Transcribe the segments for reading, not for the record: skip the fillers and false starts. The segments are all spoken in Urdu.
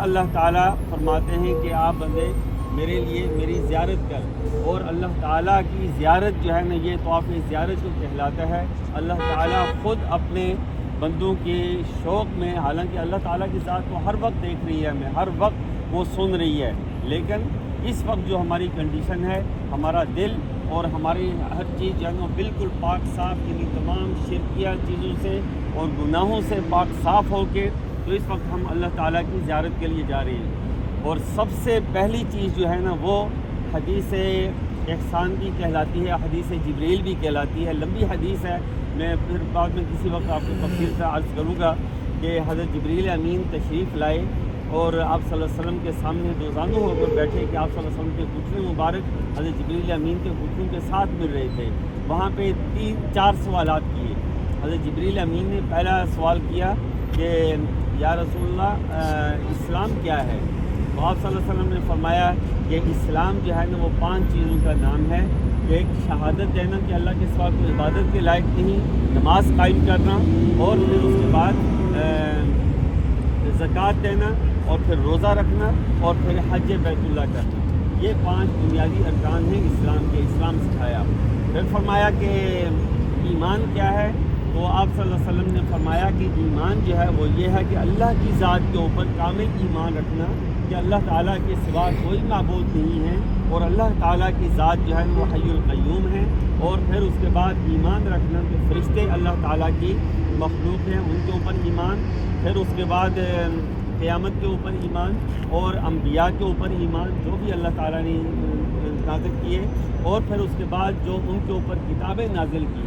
اللہ تعالیٰ فرماتے ہیں کہ آپ بندے میرے لیے میری زیارت کر، اور اللہ تعالیٰ کی زیارت جو ہے نا یہ طواف زیارت جو کہلاتا ہے، اللہ تعالیٰ خود اپنے بندوں کے شوق میں، حالانکہ اللہ تعالیٰ کی ذات کو ہر وقت دیکھ رہی ہے، ہمیں ہر وقت وہ سن رہی ہے، لیکن اس وقت جو ہماری کنڈیشن ہے، ہمارا دل اور ہماری ہر چیز جو ہے نا بالکل پاک صاف، یعنی تمام شرکیہ چیزوں سے اور گناہوں سے پاک صاف ہو کے، تو اس وقت ہم اللہ تعالیٰ کی زیارت کے لیے جا رہے ہیں۔ اور سب سے پہلی چیز جو ہے نا وہ حدیث احسان بھی کہلاتی ہے، حدیث جبریل بھی کہلاتی ہے، لمبی حدیث ہے، میں پھر بعد میں کسی وقت آپ کو تفصیل سے عرض کروں گا کہ حضرت جبریل امین تشریف لائے اور آپ صلی اللہ علیہ وسلم کے سامنے دو زانو ہو کر بیٹھے کہ آپ صلی اللہ علیہ وسلم کے گھٹنے مبارک حضرت جبریل امین کے گھٹنوں کے ساتھ مل رہے تھے۔ وہاں پہ 3-4 سوالات کیے۔ حضرت جبریل امین نے پہلا سوال کیا کہ یا رسول اللہ اسلام کیا ہے؟ تو آپ صلی اللہ علیہ وسلم نے فرمایا کہ اسلام جو ہے نا وہ 5 چیزوں کا نام ہے۔ ایک شہادت دینا کہ اللہ کے سوا کوئی عبادت کے لائق نہیں، نماز قائم کرنا، اور پھر اس کے بعد زکوٰۃ دینا، اور پھر روزہ رکھنا، اور پھر حج بیت اللہ کرنا۔ یہ 5 بنیادی ارکان ہیں اسلام کے، اسلام سکھایا۔ پھر فرمایا کہ ایمان کیا ہے؟ تو آپ صلی اللہ علیہ وسلم نے فرمایا کہ ایمان جو ہے وہ یہ ہے کہ اللہ کی ذات کے اوپر کامل ایمان رکھنا کہ اللہ تعالیٰ کے سوا کوئی معبود نہیں ہے، اور اللہ تعالیٰ کی ذات جو ہے وہ حی القیوم ہے۔ اور پھر اس کے بعد ایمان رکھنا کہ فرشتے اللہ تعالیٰ کی مخلوق ہیں، ان کے اوپر ایمان۔ پھر اس کے بعد قیامت کے اوپر ایمان، اور انبیاء کے اوپر ایمان جو بھی اللہ تعالیٰ نے نازل کیے، اور پھر اس کے بعد جو ان کے اوپر کتابیں نازل کی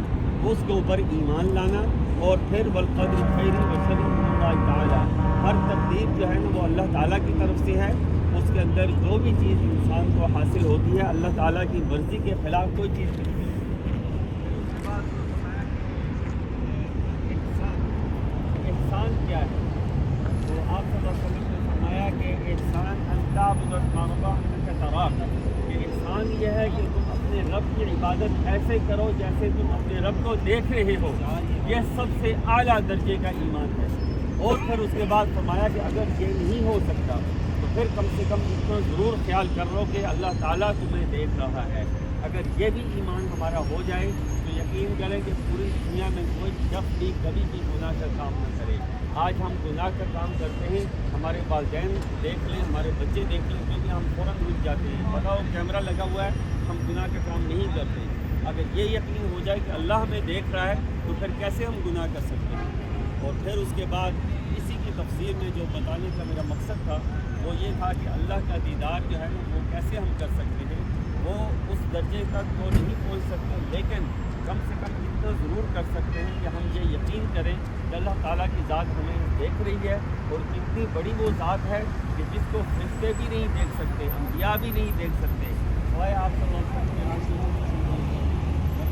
اس کے اوپر ایمان لانا، اور پھر والقدر خیر و شر من اللہ تعالیٰ، ہر تقدیر جو ہے نا وہ اللہ تعالیٰ کی طرف سے ہے، اس کے اندر جو بھی چیز انسان کو حاصل ہوتی ہے اللہ تعالیٰ کی مرضی کے خلاف کوئی چیز نہیں۔ احسان کیا ہے؟ تو آپ صلی اللہ علیہ وسلم نے فرمایا کہ احسان ان تعبد اللہ انک تراہ، کہ احسان یہ ہے کہ تم اپنے رب کی عبادت ایسے کرو جیسے تم اپنے رب کو دیکھ رہے ہو، یہ سب سے اعلیٰ درجے کا ایمان ہے۔ اور پھر اس کے بعد فرمایا کہ اگر یہ نہیں ہو سکتا تو پھر کم سے کم اتنا ضرور خیال کر لو کہ اللہ تعالیٰ تمہیں دیکھ رہا ہے۔ اگر یہ بھی ایمان ہمارا ہو جائے تو یقین کریں کہ پوری دنیا میں کوئی شخص بھی کبھی بھی گناہ کا کام نہ کرے۔ آج ہم گناہ کا کام کرتے ہیں، ہمارے والدین دیکھ لیں، ہمارے بچے دیکھ لیں، کیونکہ ہم فوراً رک جاتے ہیں، پتہ ہو کیمرہ لگا ہوا ہے، ہم گناہ کا کام نہیں کرتے۔ اگر یہ یقین ہو جائے کہ اللہ ہمیں دیکھ رہا ہے تو پھر کیسے ہم گناہ کر سکتے ہیں؟ اور پھر اس کے بعد اسی کی تفسیر میں جو بتانے کا میرا مقصد تھا وہ یہ تھا کہ اللہ کا دیدار جو ہے نا وہ کیسے ہم کر سکتے ہیں۔ وہ اس درجے تک تو نہیں پہنچ سکتے، لیکن کم سے کم اتنا ضرور کر سکتے ہیں کہ ہم یہ یقین کریں کہ اللہ تعالیٰ کی ذات ہمیں دیکھ رہی ہے، اور اتنی بڑی وہ ذات ہے کہ جس کو فرشتے بھی نہیں دیکھ سکتے، انبیاء بھی نہیں دیکھ سکتے، سوائے آپ صلی اللہ علیہ وسلم